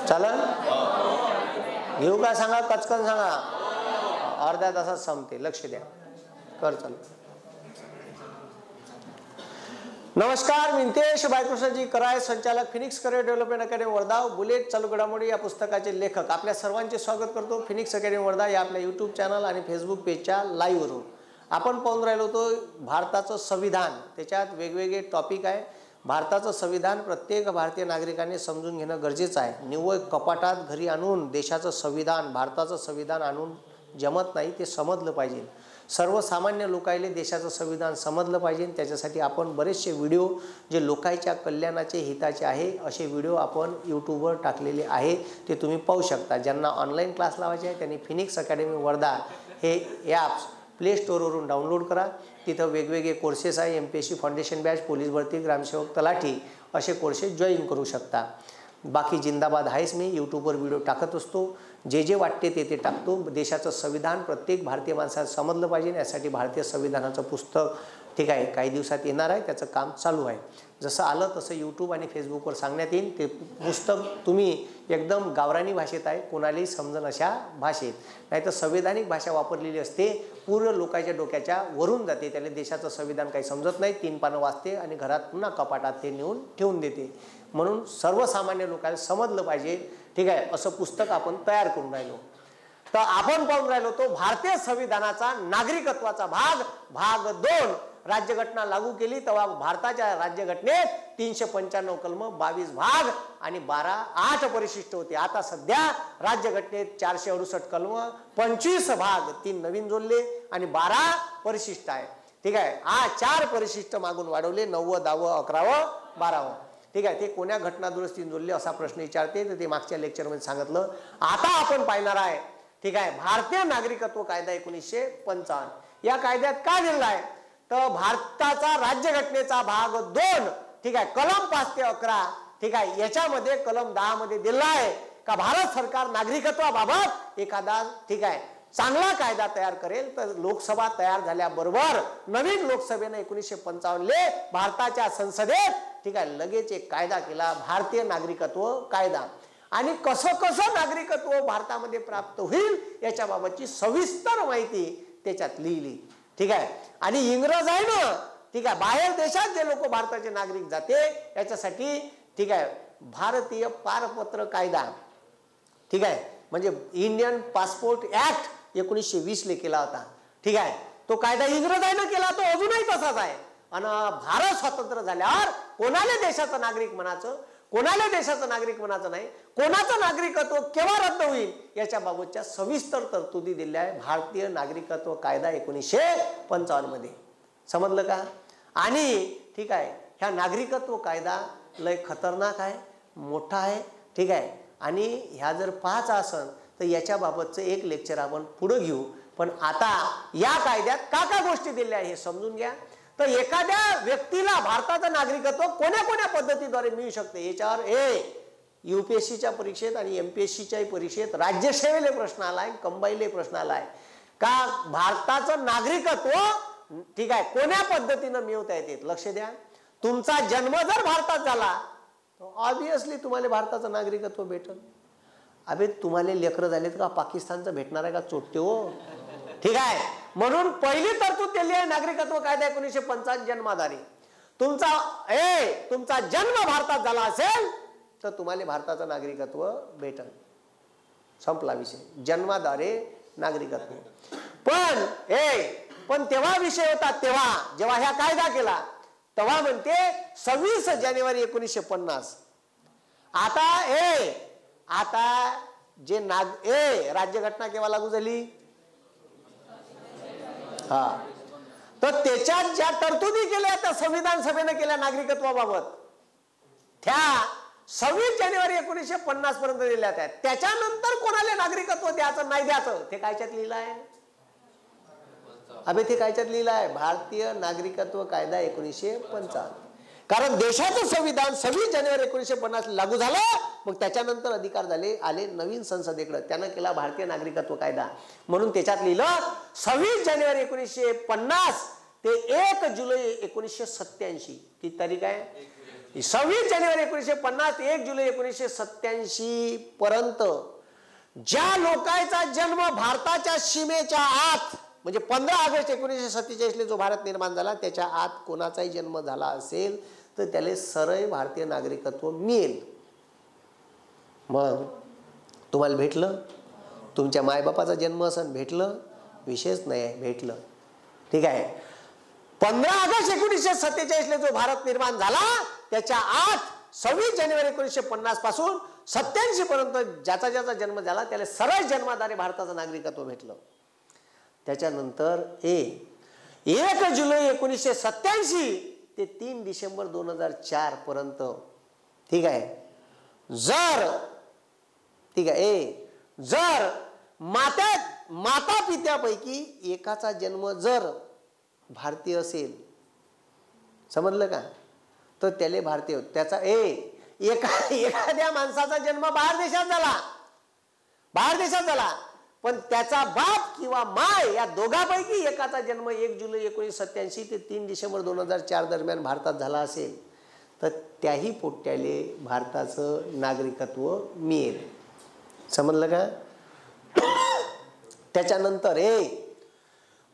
चालेल? घेऊ का सांगा, कचकन सांगा. अर्ध्या तासात संपते, लक्ष द्या. कर चालू. नमस्कार, मी नितेश बाळकृष्णजी कराय, संचालक Phoenix career development academy Wardha. Bullet चालू घडामोडी या पुस्तकाचे लेखक. आपल्या सर्वांचे स्वागत करतो फिनिक्स अकॅडमी वर्धा या आपल्या यूट्यूब चॅनल आणि फेसबुक पेजच्या लाईव्हवरून. आपण पाहून राहिलो होतो भारताचं संविधान, त्याच्यात वेगवेगळे टॉपिक आहे. भारताचं संविधान प्रत्येक भारतीय नागरिकाने समजून घेणं गरजेचं आहे. निव्वळ कपाटात घरी आणून देशाचं संविधान, भारताचं संविधान आणून जमत नाही, ते समजलं पाहिजे. सर्वसामान्य लोकायले देशाचं संविधान समजलं पाहिजे. त्याच्यासाठी आपण बरेचसे व्हिडिओ जे लोकांच्या कल्याणाचे हिताचे आहे असे व्हिडिओ आपण यूट्यूबवर टाकलेले आहे, ते तुम्ही पाहू शकता. ज्यांना ऑनलाईन क्लास लावायचे आहे त्यांनी फिनिक्स अकॅडमी वर्धा हे ॲप्स प्ले स्टोअरवरून डाउनलोड करा. तिथं वेगवेगळे कोर्सेस आहे. MPSC फाउंडेशन बॅच, पोलीस भरती, ग्रामसेवक, तलाठी असे कोर्सेस जॉईन करू शकता. बाकी जिंदाबाद आहेच, मी यूट्यूबवर व्हिडिओ टाकत असतो. जे जे वाटते ते टाकतो. देशाचं संविधान प्रत्येक भारतीय माणसाला समजलं पाहिजे, यासाठी भारतीय संविधानाचं पुस्तक ठीक आहे काही दिवसात येणार आहे, त्याचं काम चालू आहे. जसं आलं तसं यूट्यूब आणि फेसबुकवर सांगण्यात येईल. ते पुस्तक तुम्ही एकदम गावरानी भाषेत आहे, कोणालाही समजन अशा भाषेत, नाही तर संवैधानिक भाषा वापरलेली असते, पूर्ण लोकांच्या डोक्याच्या वरून जाते. त्याला देशाचं संविधान काही समजत नाही, 3 पानं वाचते आणि घरात पुन्हा कपाटात ते नेऊन ठेवून देते. म्हणून सर्वसामान्य लोकांना समजलं पाहिजे ठीक आहे असं पुस्तक आपण तयार करून राहिलो. तर आपण पाहून राहिलो तो भारतीय संविधानाचा नागरिकत्वाचा भाग 2 राज्यघटना लागू केली तेव्हा भारताच्या राज्यघटनेत 395 कलम, 22 भाग आणि 8 परिशिष्ट होते. आता सध्या राज्यघटनेत 468 कलम, 25 भाग, 3 नवीन जोडले आणि 12 परिशिष्ट आहे. ठीक आहे, 4 परिशिष्ट मागून वाढवले, 9, 10, 11, 12. ठीक आहे, ते कोण्या घटना दुरुस्तीने जोडले असा प्रश्न विचारते, तर ते मागच्या लेक्चरमध्ये सांगितलं. आता आपण पाहणार आहे ठीक आहे भारतीय नागरिकत्व कायदा 1955. या कायद्यात काय दिलं आहे तर भारताचा राज्यघटनेचा भाग 2 ठीक आहे कलम 5 ते 11 ठीक आहे याच्यामध्ये कलम 10 मध्ये दिला आहे का भारत सरकार नागरिकत्वाबाबत एखादा ठीक आहे चांगला कायदा तयार करेल. तर लोकसभा तयार झाल्याबरोबर नवीन लोकसभेने 1955 भारताच्या संसदेत ठीक आहे लगेच एक कायदा केला, भारतीय नागरिकत्व कायदा. आणि कसं नागरिकत्व भारतामध्ये प्राप्त होईल याच्याबाबतची सविस्तर माहिती त्याच्यात लिहिली. ठीक आहे, आणि इंग्रज आहे ना ठीक आहे बाहेर देशात जे लोक भारताचे नागरिक जाते याच्यासाठी ठीक आहे भारतीय पारपत्र कायदा ठीक आहे म्हणजे इंडियन पासपोर्ट ऍक्ट 1920 केला होता. ठीक आहे, तो कायदा इंग्रजांनी केला, तो अजूनही तसाच आहे. आणि भारत स्वतंत्र झाल्यावर कोणाला देशाचं नागरिक म्हणायचं, कोणाला देशाचं नागरिक म्हणायचं नाही, कोणाचं नागरिकत्व केव्हा रद्द होईल याच्याबाबतच्या सविस्तर तरतुदी दिल्या आहे भारतीय नागरिकत्व कायदा 1955 मध्ये. समजलं का? आणि ठीक आहे ह्या नागरिकत्व कायदा लय खतरनाक आहे, मोठा आहे. ठीक आहे, आणि ह्या जर पाहायचा असेल तर याच्याबाबतचं एक लेक्चर आपण पुढे घेऊ. पण आता या कायद्यात काय गोष्टी दिल्या हे समजून घ्या. तर एखाद्या व्यक्तीला भारताचं नागरिकत्व कोण्या पद्धतीद्वारे मिळू शकते याच्यावर UPSCच्या परीक्षेत आणि MPSCच्या परीक्षेत राज्यसेवेले प्रश्न आलाय, कंबाईले प्रश्न आलाय का भारताचं नागरिकत्व ठीक आहे कोण्या पद्धतीने मिळवता येते. लक्ष द्या, तुमचा जन्म जर भारतात झाला तर ऑब्विसली तुम्हाला भारताचं नागरिकत्व भेटेल. अबे तुम्हाला लेकरं झालेत का पाकिस्तानचं भेटणार आहे का चोट्टे हो. ठीक आहे, म्हणून पहिली तरतूद दिली आहे नागरिकत्व कायदा 1955 जन्माधारी. तुमचा जन्म भारतात झाला असेल तर तुम्हाला भारताचं नागरिकत्व भेटेल. संपला विषय, जन्माद्वारे नागरिकत्व. पण तेव्हा विषय होता, तेव्हा जेव्हा ह्या कायदा केला तेव्हा म्हणते 26 जानेवारी 1950. आता जे राज्यघटना केव्हा लागू झाली तर त्याच्यात ज्या तरतुदी केल्या त्या संविधान सभेने केल्या नागरिकत्वाबाबत त्या 26 जानेवारी 1950 पर्यंत दिल्या आहेत. त्याच्यानंतर कोणाला नागरिकत्व द्यायचं नाही द्यायचं ते कायच्यात लिहिलं आहे. ते कायच्यात लिहिलं आहे भारतीय नागरिकत्व कायदा 1955. कारण देशाचं संविधान 26 जानेवारी 1950 लागू झालं, मग त्याच्यानंतर अधिकार आले नवीन संसदेकडे, त्यानं केला भारतीय नागरिकत्व कायदा. म्हणून त्याच्यात लिहिलं 26 जानेवारी 1950 ते 1 जुलै 1987 ती तारीख आहे. 26 जानेवारी 1950 ते 1 जुलै 1987 पर्यंत ज्या लोकांचा जन्म भारताच्या सीमेच्या आत म्हणजे 15 ऑगस्ट 1947 जो भारत निर्माण झाला त्याच्या आत कोणाचाही जन्म झाला असेल तर त्याला सरळ भारतीय नागरिकत्व मिळेल. मग तुम्हाला भेटलं, तुमच्या मायबापाचा जन्म असन भेटलं, विशेष नाही भेटलं. ठीक आहे. 15 ऑगस्ट 1947 जो भारत निर्माण झाला त्याच्या आत 26 जानेवारी 1950 पासून 87 पर्यंत ज्याचा ज्याचा जन्म झाला त्याला सरळ जन्माद्वारे भारताचं नागरिकत्व भेटलं. त्याच्यानंतर 1 जुलै 1987 ते 3 डिसेंबर 2004 पर्यंत ठीक आहे जर माता पित्यापैकी एकाचा जन्म जर भारतीय असेल समजलं का तर त्याले भारतीय त्याचा एखाद्या माणसाचा जन्म बाहेर देशात झाला पण त्याचा बाप किंवा माय या दोघांपैकी एकाचा जन्म 1 जुलै 1987 ते 3 डिसेंबर 2004 दरम्यान भारतात झाला असेल तर त्याही पोट्याले भारताचं नागरिकत्व मिळेल. समजलं का. त्याच्यानंतर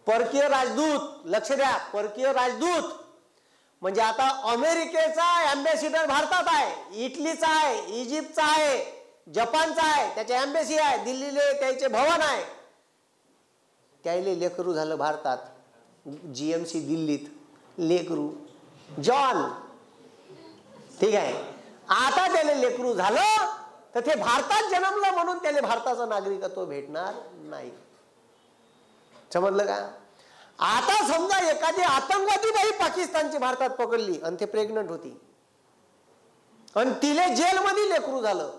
परकीय राजदूत, लक्ष द्या, परकीय राजदूत म्हणजे आता अमेरिकेचा अँबॅसिडर भारतात आहे, इटलीचा आहे, इजिप्तचा आहे, जपानचा आहे, त्याचे एम्बेसी आहे, दिल्लीले त्याचे भवन आहे. त्याले लेकरू झालं भारतात, जीएमसी दिल्लीत लेकरू जॉन. ठीक आहे. आता त्याला लेकरू झालं तर ते भारतात जन्मलं म्हणून त्याला भारताचं नागरिकत्व भेटणार नाही. समजलं का. आता समजा एखादी आतंकवादी बाई पाकिस्तानची भारतात पकडली आणि ते प्रेग्नंट होती आणि तिले जेलमध्ये लेकरू झालं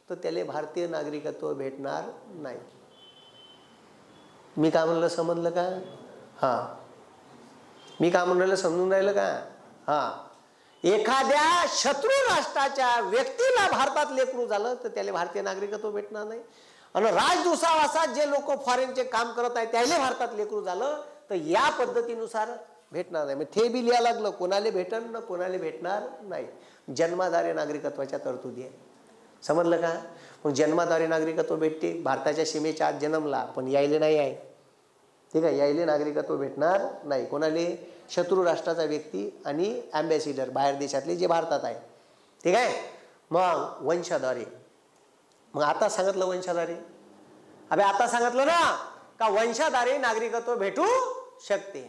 तर त्याला भारतीय नागरिकत्व भेटणार नाही. मी काय म्हणलं समजलं का. मी काय म्हणून राहिलं समजून राहिलं का. एखाद्या शत्रू राष्ट्राच्या व्यक्तीला भारतात लेकरू झालं तर त्याला भारतीय नागरिकत्व भेटणार नाही. आणि राजदूतावासात जे लोक फॉरेनचे काम करत आहेत त्याला भारतात लेकरू झालं तर या पद्धतीनुसार भेटणार नाही. मग ते बी लिहायला लागलं कोणाला भेटन ना कोणाला भेटणार नाही. जन्माद्वारे नागरिकत्वाच्या तरतुदी आहे. समजलं का. मग जन्माद्वारे नागरिकत्व भेटते, भारताच्या सीमेच्या आत जन्मला पण यायले नाही आहे. ठीक आहे. यायले नागरिकत्व भेटणार नाही. कोणाले शत्रू राष्ट्राचा व्यक्ती आणि अँबॅसिडर बाहेर देशातले जे भारतात आहे. ठीक आहे. मग वंशाद्वारे, मग आता सांगितलं वंशाद्वारे, अबे आता सांगितलं ना का वंशाद्वारे नागरिकत्व भेटू शकते.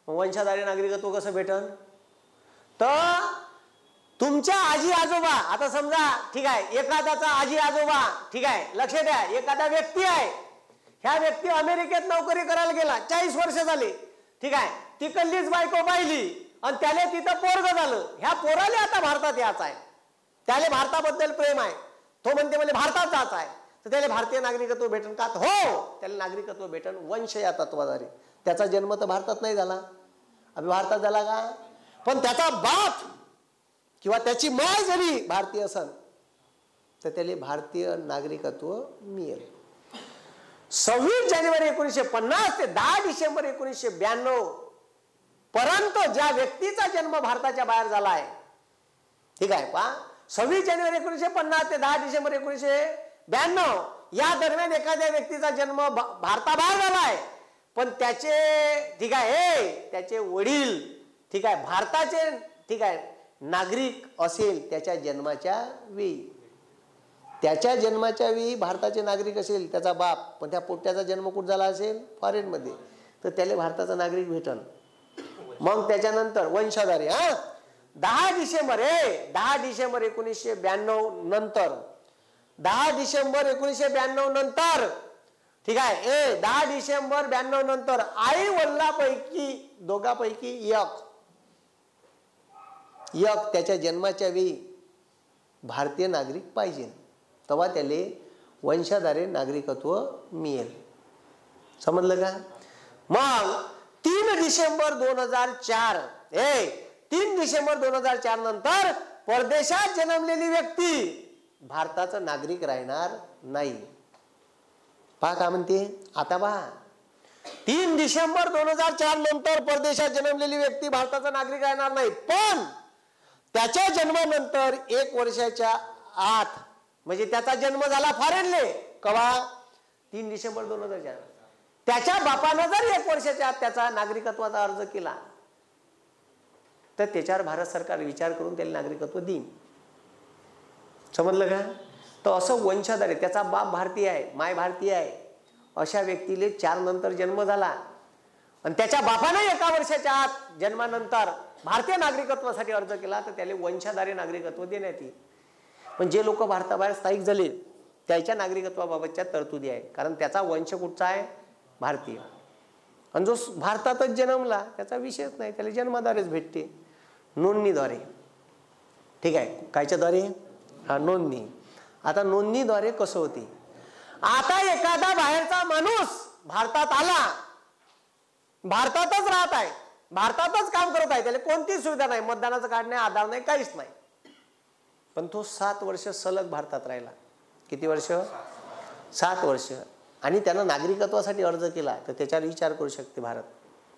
मग वंशाद्वारे नागरिकत्व कसं भेटन तर तुमच्या आजी आजोबा, आता समजा ठीक आहे एखाद्याचा आजी आजोबा, ठीक आहे लक्ष द्या, एखादा व्यक्ती आहे, ह्या व्यक्ती अमेरिकेत नोकरी करायला गेला, 40 वर्ष झाले. ठीक आहे. तिकडलीच बायको पाहिली आणि त्याला तिथं पोरग झालं. ह्या पोराले आता भारतात यायचं आहे, त्याला भारताबद्दल प्रेम आहे, तो म्हणते मला भारतात जायचं आहे तर त्याला भारतीय नागरिकत्व भेटन का. हो त्याला नागरिकत्व भेटन वंश या तत्वाद्वारे. त्याचा जन्म तर भारतात नाही झाला, अभि भारतात झाला का, पण त्याचा बाप किंवा त्याची माय जरी भारतीय असन तर त्याला भारतीय नागरिकत्व मिळेल. 26 जानेवारी 1950 ते 10 डिसेंबर 1992 पर्यंत ज्या व्यक्तीचा जन्म भारताच्या बाहेर झाला आहे. ठीक आहे. पहा 26 जानेवारी 1950 ते 10 डिसेंबर 1992 या दरम्यान एखाद्या व्यक्तीचा जन्म भारताबाहेर झाला आहे पण त्याचे ठीक आहे त्याचे वडील ठीक आहे भारताचे ठीक आहे नागरिक असेल त्याच्या जन्माच्या वेळी, त्याच्या जन्माच्या वेळी भारताचे नागरिक असेल त्याचा बाप, पण त्या पोट्याचा जन्म कुठं झाला असेल फॉरेन मध्ये तर त्याला भारताचा नागरिक भेटल. मग त्याच्यानंतर वंशाधारे 10 डिसेंबर 1992 नंतर 10 डिसेंबर 1992 नंतर ठीक आहे 10 डिसेंबर 92 नंतर आई वडिलांपैकी दोघांपैकी एक त्याच्या जन्माच्या वेळी भारतीय नागरिक पाहिजे तेव्हा त्याला वंशाधारे नागरिकत्व मिळेल. समजलं का. मग 3 डिसेंबर 2004 3 डिसेंबर 2004 नंतर परदेशात जन्मलेली व्यक्ती भारताचा नागरिक राहणार नाही. पहा का म्हणते आता पहा 3 डिसेंबर 2004 नंतर परदेशात जन्मलेली व्यक्ती भारताचा नागरिक राहणार नाही, पण त्याच्या जन्मानंतर 1 वर्षाच्या आत, म्हणजे त्याचा जन्म झाला फॉरेनले कवा 3 डिसेंबर 2004, त्याच्या बापानं जर 1 वर्षाच्या आत त्याचा नागरिकत्वाचा अर्ज केला तर त्याच्यावर भारत सरकार विचार करून त्याला नागरिकत्व देईन. समजलं का? तर असं वंशज आहे, त्याचा बाप भारतीय आहे, माय भारतीय आहे, अशा व्यक्तीले 4 नंतर जन्म झाला आणि त्याच्या बापानं 1 वर्षाच्या आत जन्मानंतर भारतीय नागरिकत्वासाठी अर्ज केला तर त्याला वंशधारी नागरिकत्व देण्यात येईल. पण जे लोक भारताबाहेर स्थायिक झाले त्याच्या नागरिकत्वाबाबतच्या तरतुदी आहे, कारण त्याचा वंश कुठचा आहे? भारतीय. आणि जो भारतातच जन्मला त्याचा विषयच नाही, त्याला जन्माद्वारेच भेटते, नोंदणीद्वारे. ठीक आहे, कायच्याद्वारे? हा, नोंदणी. आता नोंदणीद्वारे कसं होते? आता एखादा बाहेरचा माणूस भारतात आला, भारतातच राहत आहे, भारतातच काम करत आहे, त्याला कोणतीच सुविधा नाही, मतदानाचं कार्ड नाही, आधार नाही, काहीच नाही, पण तो 7 वर्ष सलग भारतात राहिला. किती वर्ष? 7 वर्ष. आणि त्यानं नागरिकत्वासाठी अर्ज केला तर त्याच्यावर विचार करू शकते भारत,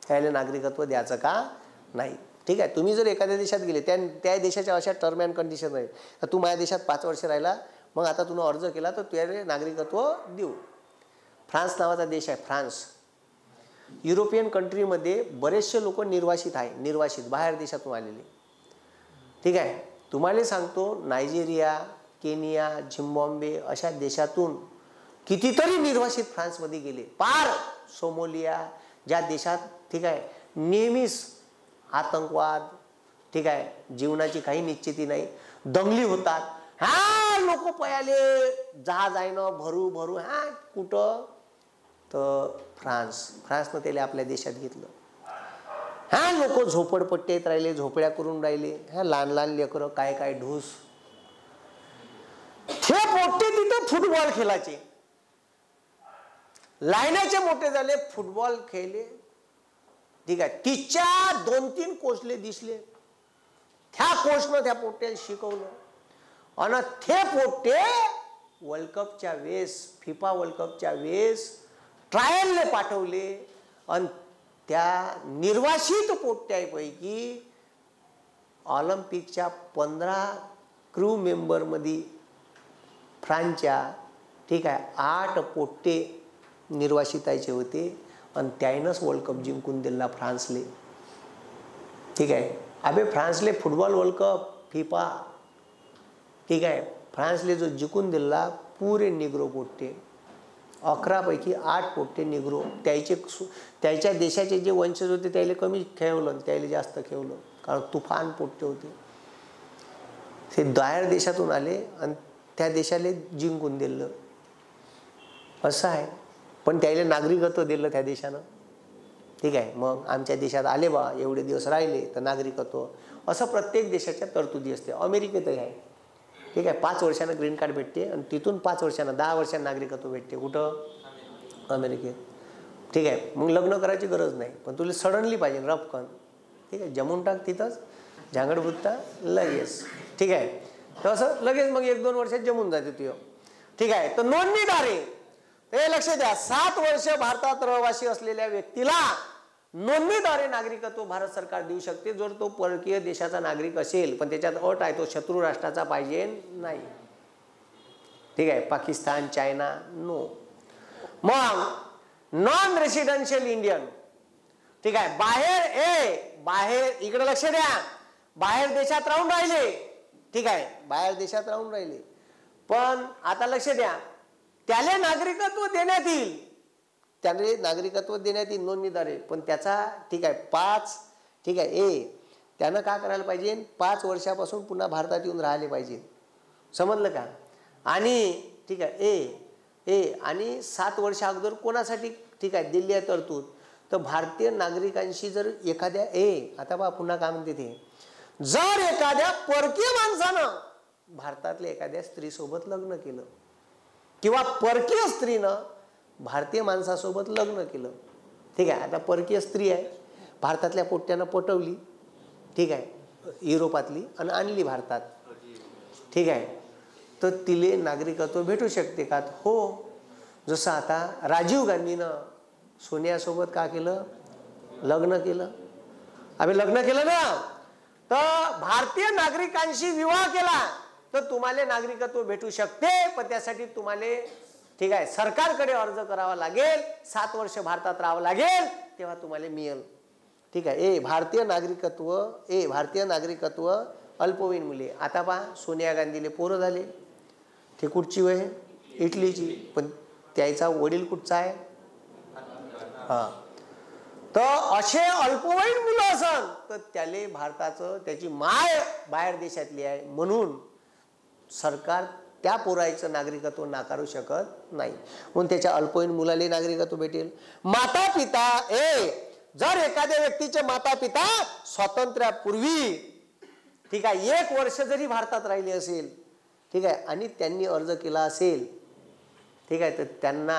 त्याला नागरिकत्व द्यायचं का नाही. ठीक आहे, तुम्ही जर एखाद्या देशात गेले, त्या देशाच्या अशा टर्म अँड कंडिशन आहे, तर तू माझ्या देशात 5 वर्ष राहिला, मग आता तुला अर्ज केला तर त्याला नागरिकत्व देऊ. फ्रान्स नावाचा देश आहे, फ्रान्स. युरोपियन कंट्रीमध्ये बरेचसे लोक निर्वासित आहे, निर्वासित बाहेर देशातून आलेले. ठीक आहे, तुम्हाला सांगतो, नायजेरिया, केनिया, झिम्बाब्वे अशा देशातून कितीतरी निर्वासित फ्रान्समध्ये गेले, पार सोमालिया, ज्या देशात ठीक आहे नेहमीच आतंकवाद, ठीक आहे, जीवनाची काही निश्चिती नाही, दंगली होतात, हा लोक पयाले जहाज आहे ना भरू भरू, हा कुठं? तर फ्रान्सनं त्याला आपल्या देशात घेतलं. हा लोक झोपडपट्टीत राहिले, झोपड्या करून राहिले, हा लहान लहान लेकरं, काय काय ढूस, ते मोठे तिथं फुटबॉल खेळायचे, लायनाचे मोठे झाले, फुटबॉल खेळले. ठीक आहे, तिच्या 2-3 कोचले दिसले, त्या कोचनं त्या पोट्याला शिकवलं आणि ते पोट्टे वर्ल्ड कपच्या वेळेस, फिफा वर्ल्ड कपच्या वेळेस ट्रायलने पाठवले आणि त्या निर्वासित पोट्ट्यापैकी ऑलिम्पिकच्या 15 क्रू मेंबरमध्ये फ्रान्सच्या ठीक आहे 8 पोट्टे निर्वासिताचे होते आणि त्यानंच वर्ल्ड कप जिंकून दिला फ्रान्सले. ठीक आहे, अबे फ्रान्सले फुटबॉल वर्ल्ड कप फिफा, ठीक आहे, फ्रान्सले जो जिंकून दिला पुरे निग्रो पोट्टे, 11 पैकी 8 पोट्टे निग्रो. त्याच्या देशाचे जे वंशज होते त्याला कमी खेळवलं, त्याला जास्त खेळवलं, कारण तुफान पोट्टे होते. ते बाहेर देशातून आले आणि त्या देशाला जिंकून दिलं, असं आहे. पण त्याला नागरिकत्व दिलं त्या देशानं. ठीक आहे, मग आमच्या देशात आले बा, एवढे दिवस राहिले तर नागरिकत्व, असं प्रत्येक देशाच्या तरतुदी असते. अमेरिकेतही आहे. ठीक आहे, 5 वर्षानं ग्रीन कार्ड भेटते आणि तिथून 5 वर्षानं 10 वर्षांना नागरिकत्व भेटते. कुठं? अमेरिकेत. ठीक आहे, मग लग्न करायची गरज नाही, पण तुला सडनली पाहिजे रफकन. ठीक आहे, जमून टाक तिथंच, झांगडबुत्ता लगेच. ठीक आहे, तर असं लगेच मग 1-2 वर्षात जमून जाते तुझं. ठीक आहे, तर नोंदणीद्वारे हे लक्ष द्या, 7 वर्ष भारतात रहिवासी असलेल्या व्यक्तीला नोंदणीद्वारे नागरिकत्व भारत सरकार देऊ शकते, जर तो परकीय देशाचा नागरिक असेल. पण त्याच्यात अट आहे, तो शत्रू राष्ट्राचा पाहिजे नाही. ठीक आहे, पाकिस्तान, चायना नो. मग नॉन रेसिडेन्शियल इंडियन, ठीक आहे, बाहेर इकडे लक्ष द्या, बाहेर देशात राहून राहिले. ठीक आहे, बाहेर देशात राहून राहिले, पण आता लक्ष द्या, त्याला नागरिकत्व देण्यात येईल, त्याने नागरिकत्व देण्यात येईल नोंदणीद्वारे. पण त्याचा ठीक आहे 5, ठीक आहे त्यानं काय करायला पाहिजे, 5 वर्षापासून पुन्हा भारतात येऊन राहिले पाहिजे. समजलं का? आणि ठीक आहे आणि 7 वर्ष अगोदर कोणासाठी ठीक आहे दिल्ली आहे तरतूद, तर भारतीय नागरिकांशी जर एखाद्या आता बा पुन्हा काय म्हणते ते, जर एखाद्या परकीय माणसानं भारतातल्या एखाद्या स्त्रीसोबत लग्न केलं किंवा परकीय स्त्रीनं भारतीय माणसासोबत लग्न केलं. ठीक आहे, आता परकीय स्त्री आहे, भारतातल्या पोट्ट्यानं पटवली, ठीक आहे, युरोपातली, आणि आणली भारतात. ठीक आहे, तर तिले नागरिकत्व भेटू शकते का? हो. जसं आता राजीव गांधीनं सोनियासोबत का केलं? लग्न केलं. आम्ही लग्न केलं ना, तर भारतीय नागरिकांशी विवाह केला तर तुम्हाला नागरिकत्व भेटू शकते, पण त्यासाठी तुम्हाला ठीक आहे सरकारकडे अर्ज करावा लागेल, 7 वर्ष भारतात राहावं लागेल, तेव्हा तुम्हाला मिळेल. ठीक आहे. भारतीय नागरिकत्व अल्पवयीन मुले. आता पहा सोनिया गांधीले पोरं झाले, ते कुठची वय? इटलीची, पण त्याचा वडील कुठचा आहे? हा. तर असे अल्पवयीन मुलं असन तर त्याले भारताचं त्याची माय बाहेर देशातली आहे म्हणून सरकार त्या पोराचं नागरिकत्व नाकारू शकत नाही, म्हणून त्याच्या अल्पवयीन मुलाला नागरिकत्व भेटेल. माता पिता जर एखाद्या व्यक्तीचे माता पिता स्वातंत्र्यापूर्वी ठीक आहे 1 वर्ष जरी भारतात राहिले असेल ठीक आहे आणि त्यांनी अर्ज केला असेल ठीक आहे तर त्यांना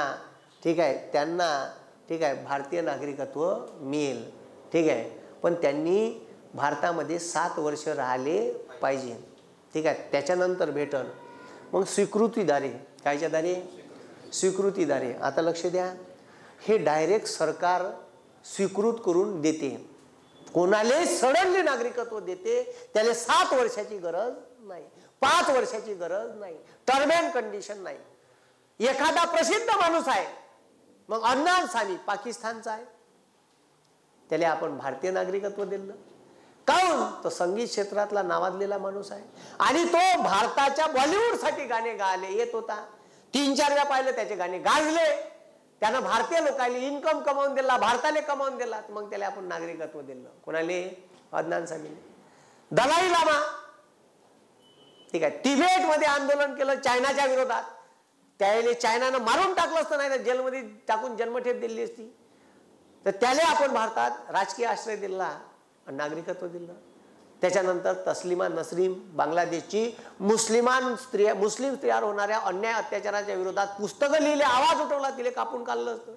ठीक आहे भारतीय नागरिकत्व मिळेल. ठीक आहे. पण त्यांनी भारतामध्ये 7 वर्ष राहिले पाहिजे. ठीक आहे. त्याच्यानंतर भेटल मग स्वीकृतीद्वारे. कायच्या द्वारे? स्वीकृतीद्वारे. आता लक्ष द्या, हे डायरेक्ट सरकार स्वीकृत करून देते. कोणाला सडनली नागरिकत्व देते, त्याला 7 वर्षाची गरज नाही, 5 वर्षाची गरज नाही, टर्म अँड कंडिशन नाही. एखादा प्रसिद्ध माणूस आहे, मग अदनान सामी पाकिस्तानचा आहे, त्याला आपण भारतीय नागरिकत्व दिलं. काऊन? तो संगीत क्षेत्रातला नावाजलेला माणूस आहे आणि तो भारताच्या बॉलिवूड साठी गाणे गायले येत होता. 3-4 वेळा पाहिलं त्याचे गाणे गाजले, त्यानं भारतीय लोकांना इन्कम कमावून दिला, भारताला कमावून दिला, मग त्याला आपण नागरिकत्व दिलं. कोणाले? अदनान सामीने. दलाई लामा ठीक आहे तिबेट मध्ये आंदोलन केलं चायनाच्या विरोधात, त्याला चायनानं मारून टाकलं असतं, नाही तर जेलमध्ये टाकून जन्मठेप दिली असती. तर त्याला आपण भारतात राजकीय आश्रय दिला, नागरिकत्व दिलं. त्याच्यानंतर तस्लिमा नसरीन बांगलादेशची मुस्लिम स्त्रियावर होणाऱ्या अन्याय अत्याचाराच्या विरोधात पुस्तकं लिहिले, आवाज उठवला, तिला कापून काढलं असतं.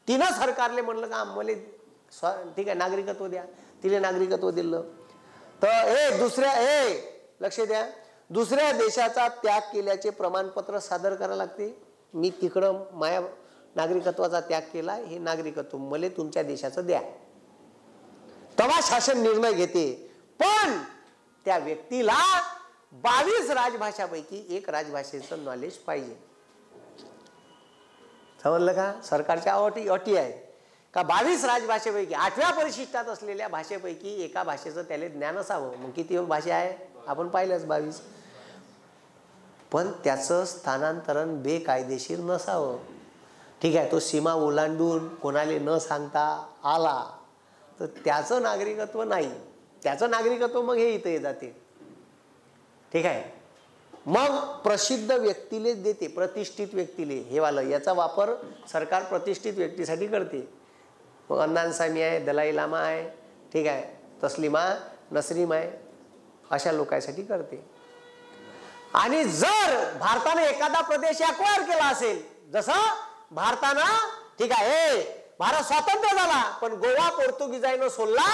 तिनं सरकारले म्हणलं का आम्हाला ठीक आहे नागरिकत्व द्या, तिला नागरिकत्व दिलं. तर लक्ष द्या, दुसऱ्या देशाचा त्याग केल्याचे प्रमाणपत्र सादर करायला लागते. मी तिकडं माया नागरिकत्वाचा त्याग केला, हे नागरिकत्व मला तुमच्या देशाचं द्या. तेव्हा शासन निर्णय घेते. पण त्या व्यक्तीला 22 राजभाषापैकी 1 राजभाषेचं नॉलेज पाहिजे. समजलं का? सरकारच्या अटी आहे का 22 राजभाषेपैकी 8व्या परिशिष्टात असलेल्या भाषेपैकी एका भाषेचं त्याला ज्ञान असावं. मग किती भाषा आहे आपण पाहिलंच 22. पण त्याचं स्थानांतरण बेकायदेशीर नसावं. ठीक आहे. तो सीमा ओलांडून कोणाला न सांगता आला तर त्याचं नागरिकत्व नाही, त्याचं नागरिकत्व मग हे इथे जाते. ठीक आहे. मग प्रसिद्ध व्यक्तीले देते, प्रतिष्ठित व्यक्तीले हे वालं, याचा वापर सरकार प्रतिष्ठित व्यक्तीसाठी करते. मग अदनान सामी आहे, दलाई लामा आहे, ठीक आहे, तस्लिमा नसरीन आहे, अशा लोकांसाठी करते. आणि जर भारताने एखादा प्रदेश एक्वायर केला असेल, जसं भारतानं ठीक आहे भारत स्वातंत्र्य झाला पण गोवा पोर्तुगीजांनी सोडला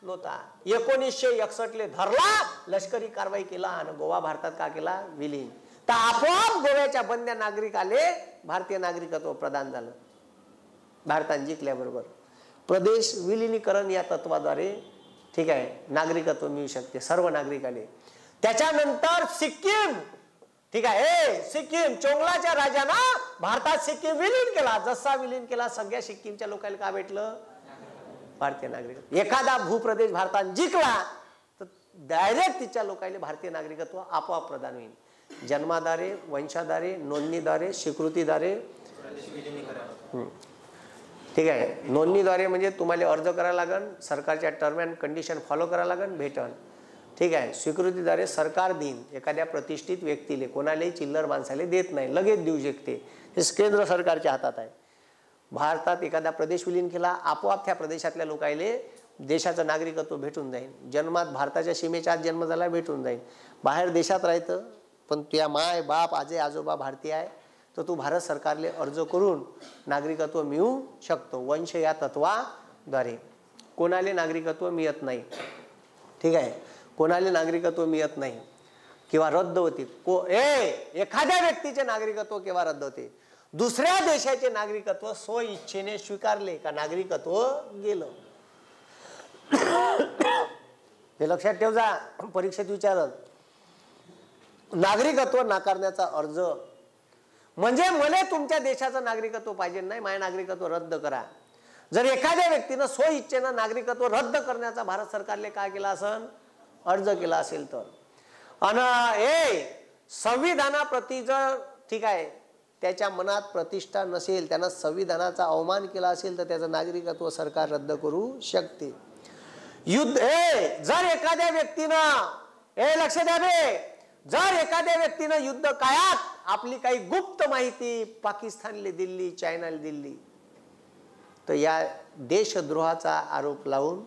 नव्हता, 1961 धरला, लष्करी कारवाई केला आणि गोवा भारतात का केला? विलीन. तर आपोआप गोव्याच्या बंद्या नागरिकाले भारतीय नागरिकत्व प्रदान झालं. भारताने जिंकल्याबरोबर प्रदेश विलीनीकरण या तत्वाद्वारे ठीक आहे नागरिकत्व मिळू शकते सर्व नागरिकाले. त्याच्यानंतर सिक्कीम ठीक आहे, सिक्कीम चोंगलाच्या राजानं भारतात सिक्कीम विलीन केला. जसा विलीन केला सगळ्या सिक्कीमच्या लोकांना का भेटलं? भारतीय नागरिकत्व. एखादा भूप्रदेश भारतात जिंकला तर डायरेक्ट तिच्या लोकांना भारतीय नागरिकत्व आपोआप प्रदान होईल. जन्माद्वारे, वंशाद्वारे, नोंदणीद्वारे, स्वीकृतीद्वारे. ठीक आहे. नोंदणीद्वारे म्हणजे तुम्हाला अर्ज करायला लागेल, सरकारच्या टर्म अँड कंडिशन फॉलो करायला लागेल, भेटल. ठीक आहे. स्वीकृतीद्वारे सरकार देईन एखाद्या प्रतिष्ठित व्यक्तीले, कोणालाही चिल्लर माणसाला देत नाही, लगेच देऊ शकते. हे केंद्र सरकारच्या हातात आहे. भारतात एखादा प्रदेश विलीन केला, आपोआप त्या प्रदेशातल्या लोकांना देशाचं नागरिकत्व भेटून जाईल. जन्मात भारताच्या सीमेच्या आत जन्म झाला भेटून जाईल. बाहेर देशात राहतं पण तुझ्या माय बाप आजे आजोबा भारतीय आहे तर तू भारत सरकारले अर्ज करून नागरिकत्व मिळू शकतो. वंश या तत्वाद्वारे कोणाला नागरिकत्व मिळत नाही. ठीक आहे. कोणाला नागरिकत्व मिळत नाही किंवा रद्द होते. एखाद्या व्यक्तीचे नागरिकत्व केव्हा रद्द होते? दुसऱ्या देशाचे नागरिकत्व स्व इच्छेने स्वीकारले का नागरिकत्व गेलं. हे लक्षात ठेव जा, परीक्षेत विचारत. नागरिकत्व नाकारण्याचा अर्ज म्हणजे मला तुमच्या देशाचं नागरिकत्व पाहिजे नाही, माझे नागरिकत्व रद्द करा. जर एखाद्या व्यक्तीनं स्वइच्छेनं नागरिकत्व रद्द करण्याचा भारत सरकारने काय केला असेल, अर्ज केला असेल तर, आणि संविधानाप्रती जर ठीक आहे त्याच्या मनात प्रतिष्ठा नसेल, त्यानं संविधानाचा अवमान केला असेल तर त्याचं नागरिकत्व सरकार रद्द करू शकते. युद्ध जर एखाद्या व्यक्तीनं लक्ष द्यावे, जर एखाद्या व्यक्तीनं युद्ध काळात आपली काही गुप्त माहिती पाकिस्तानला दिली, चायनाला दिली, तर या देशद्रोहाचा आरोप लावून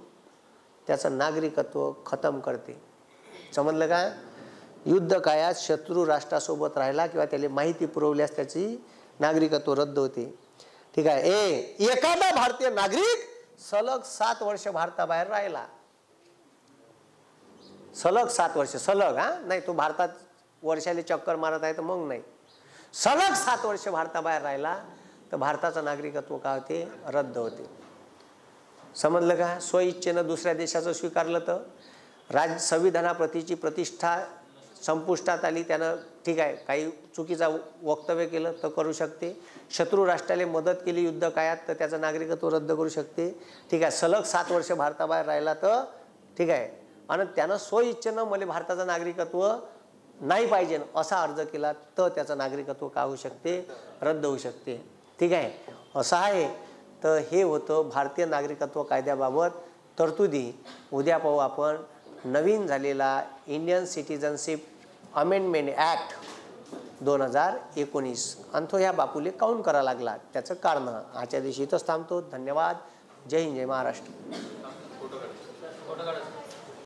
त्याचं नागरिकत्व खतम करते. समजलं का? युद्ध काळात शत्रू राष्ट्रासोबत राहिला किंवा त्याला माहिती पुरवल्यास त्याची नागरिकत्व रद्द होते. ठीक आहे. एखादा भारतीय नागरिक सलग 7 वर्ष भारताबाहेर राहिला, सलग 7 वर्ष, सलग नाही तो भारतात वर्षाले चक्कर मारत आहे तर मग नाही, सलग 7 वर्ष भारताबाहेर राहिला तर भारताचं नागरिकत्व काय होते, रद्द होते. समजलं का? स्वइच्छेनं दुसऱ्या देशाचं स्वीकारलं तर संविधानाप्रतीची प्रतिष्ठा संपुष्टात आली, त्यानं ठीक आहे काही चुकीचा वक्तव्य केलं तर करू शकते. शत्रू राष्ट्राला मदत केली युद्ध काळात तर त्याचं नागरिकत्व रद्द करू शकते. ठीक आहे. सलग 7 वर्ष भारताबाहेर राहिला तर ठीक आहे, आणि त्यानं स्वइच्छेनं मला भारताचं नागरिकत्व नाही पाहिजे असा अर्ज केला तर त्याचं नागरिकत्व काय होऊ शकते, रद्द होऊ शकते. ठीक आहे. असं आहे. तर हे होतं भारतीय नागरिकत्व कायद्याबाबत तरतुदी. उद्या पाहू आपण नवीन झालेला इंडियन सिटीजनशिप अमेंडमेंट ॲक्ट 2019 आणि तो ह्या बापूले काऊन करा लागला त्याचं कारण. आजच्या दिवशी इथंच थांबतो. धन्यवाद. जय हिंद, जय महाराष्ट्र.